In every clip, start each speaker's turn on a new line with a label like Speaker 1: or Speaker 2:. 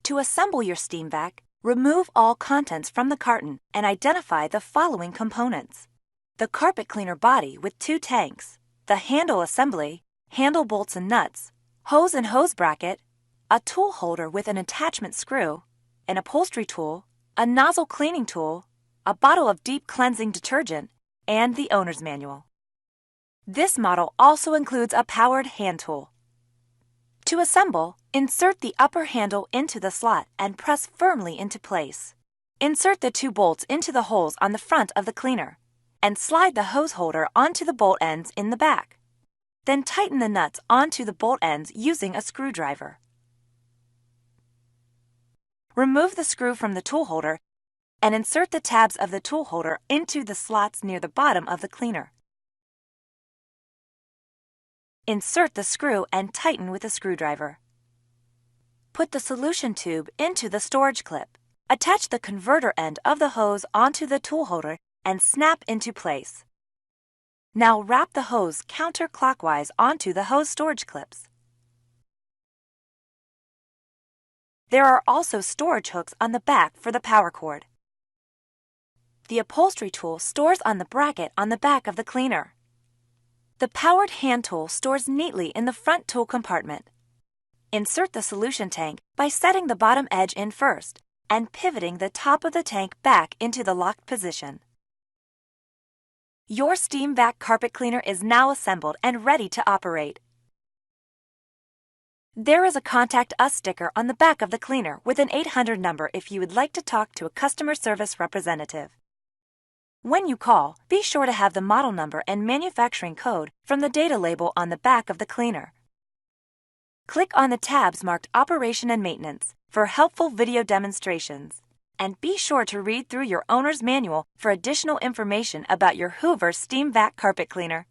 Speaker 1: To assemble your SteamVac, remove all contents from the carton and identify the following components: the carpet cleaner body with 2 tanks, the handle assembly, handle bolts and nuts, hose and hose bracket, a tool holder with an attachment screw, an upholstery tool, a nozzle cleaning tool, a bottle of deep cleansing detergent, and the owner's manual. This model also includes a powered hand tool. To assemble, insert the upper handle into the slot and press firmly into place. Insert the 2 bolts into the holes on the front of the cleaner, and slide the hose holder onto the bolt ends in the back. Then tighten the nuts onto the bolt ends using a screwdriver. Remove the screw from the tool holder and insert the tabs of the tool holder into the slots near the bottom of the cleaner. Insert the screw and tighten with a screwdriver. Put the solution tube into the storage clip. Attach the converter end of the hose onto the tool holder and snap into place. Now wrap the hose counterclockwise onto the hose storage clips. There are also storage hooks on the back for the power cord. The upholstery tool stores on the bracket on the back of the cleaner. The powered hand tool stores neatly in the front tool compartment. Insert the solution tank by setting the bottom edge in first and pivoting the top of the tank back into the locked position. Your SteamVac carpet cleaner is now assembled and ready to operate. There is a Contact Us sticker on the back of the cleaner with an 800 number if you would like to talk to a customer service representative. When you call, be sure to have the model number and manufacturing code from the data label on the back of the cleaner. Click on the tabs marked Operation and Maintenance for helpful video demonstrations. And be sure to read through your owner's manual for additional information about your Hoover SteamVac carpet cleaner.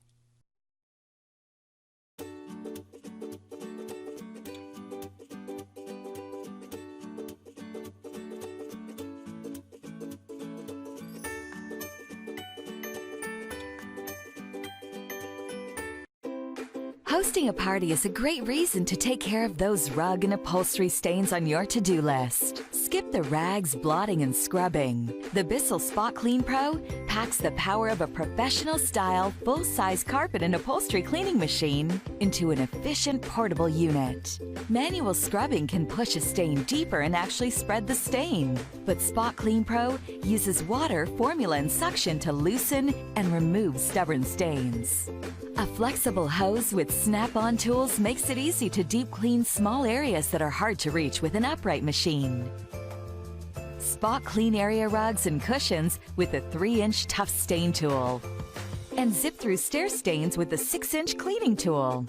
Speaker 2: Hosting a party is a great reason to take care of those rug and upholstery stains on your to-do list. Skip the rags, blotting, and scrubbing. The Bissell SpotClean Pro packs the power of a professional-style, full-size carpet and upholstery cleaning machine into an efficient portable unit. Manual scrubbing can push a stain deeper and actually spread the stain. But SpotClean Pro uses water, formula, and suction to loosen and remove stubborn stains. A flexible hose with snap-on tools makes it easy to deep clean small areas that are hard to reach with an upright machine. Spot clean area rugs and cushions with a 3-inch tough stain tool. And zip through stair stains with the 6-inch cleaning tool.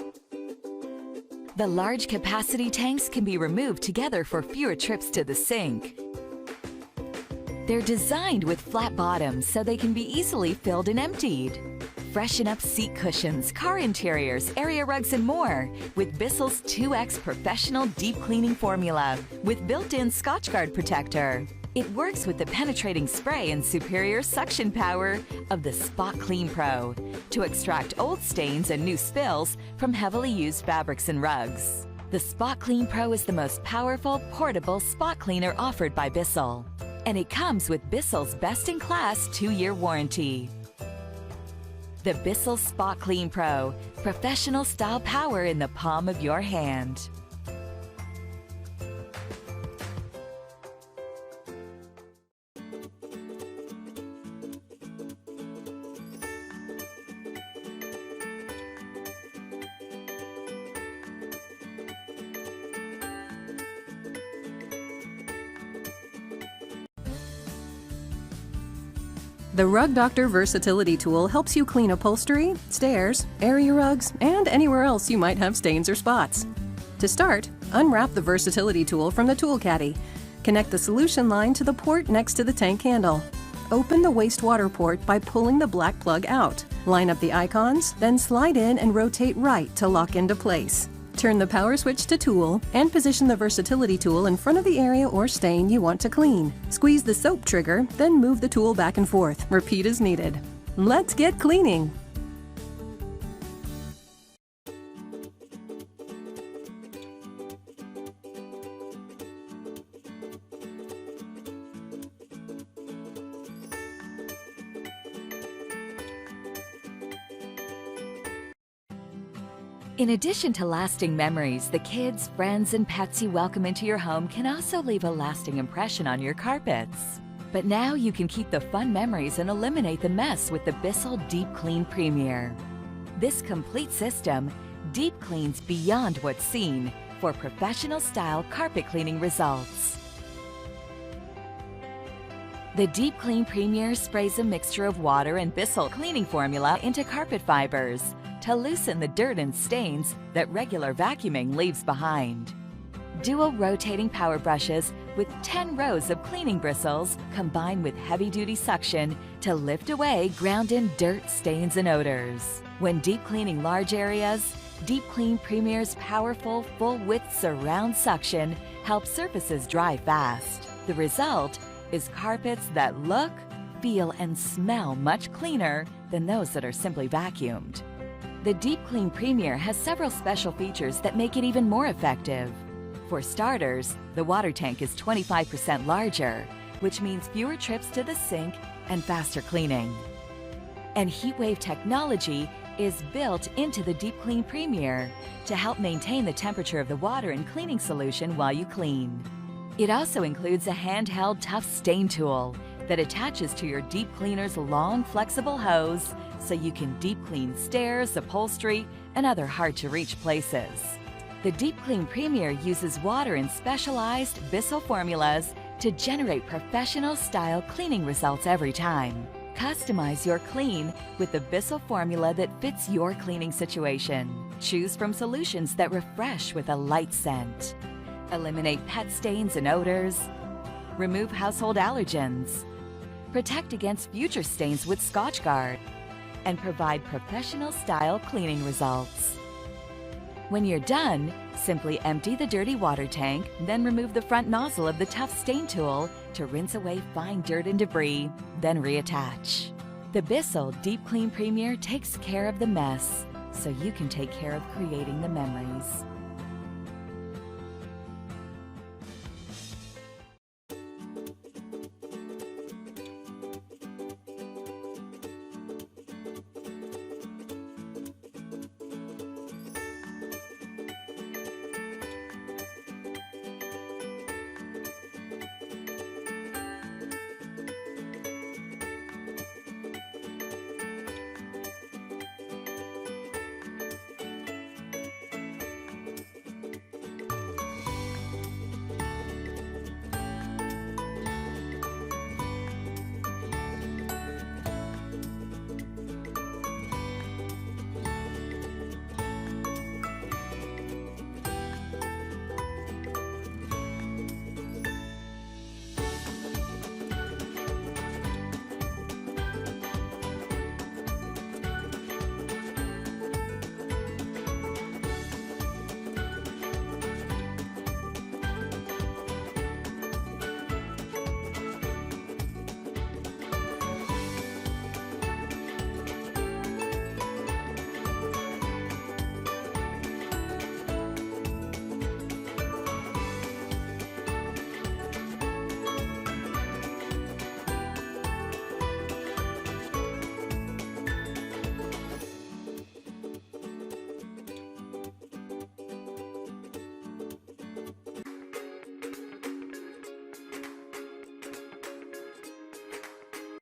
Speaker 2: The large capacity tanks can be removed together for fewer trips to the sink. They're designed with flat bottoms so they can be easily filled and emptied. Freshen up seat cushions, car interiors, area rugs, and more with Bissell's 2X Professional Deep Cleaning Formula with built-in Scotchguard protector. It works with the penetrating spray and superior suction power of the SpotClean Pro to extract old stains and new spills from heavily used fabrics and rugs. The SpotClean Pro is the most powerful, portable spot cleaner offered by Bissell. And it comes with Bissell's best-in-class 2-year warranty. The Bissell SpotClean Pro, professional style power in the palm of your hand.
Speaker 3: The Rug Doctor Versatility Tool helps you clean upholstery, stairs, area rugs, and anywhere else you might have stains or spots. To start, unwrap the Versatility Tool from the tool caddy. Connect the solution line to the port next to the tank handle. Open the wastewater port by pulling the black plug out. Line up the icons, then slide in and rotate right to lock into place. Turn the power switch to Tool and position the Versatility Tool in front of the area or stain you want to clean. Squeeze the soap trigger, then move the tool back and forth. Repeat as needed. Let's get cleaning!
Speaker 2: In addition to lasting memories, the kids, friends, and pets you welcome into your home can also leave a lasting impression on your carpets. But now you can keep the fun memories and eliminate the mess with the Bissell DeepClean Premier. This complete system deep cleans beyond what's seen for professional-style carpet cleaning results. The DeepClean Premier sprays a mixture of water and Bissell cleaning formula into carpet fibers to loosen the dirt and stains that regular vacuuming leaves behind. Dual rotating power brushes with 10 rows of cleaning bristles combine with heavy-duty suction to lift away ground-in dirt, stains, and odors. When deep cleaning large areas, DeepClean Premier's powerful, full-width surround suction helps surfaces dry fast. The result is carpets that look, feel, and smell much cleaner than those that are simply vacuumed. The DeepClean Premier has several special features that make it even more effective. For starters, the water tank is 25% larger, which means fewer trips to the sink and faster cleaning. And heatwave technology is built into the DeepClean Premier to help maintain the temperature of the water and cleaning solution while you clean. It also includes a handheld tough stain tool that attaches to your deep cleaner's long, flexible hose so you can deep clean stairs, upholstery, and other hard-to-reach places. The DeepClean Premier uses water in specialized Bissell formulas to generate professional-style cleaning results every time. Customize your clean with the Bissell formula that fits your cleaning situation. Choose from solutions that refresh with a light scent. Eliminate pet stains and odors. Remove household allergens. Protect against future stains with Scotchgard. And provide professional-style cleaning results. When you're done, simply empty the dirty water tank, then remove the front nozzle of the tough stain tool to rinse away fine dirt and debris, then reattach. The Bissell DeepClean Premier takes care of the mess, so you can take care of creating the memories.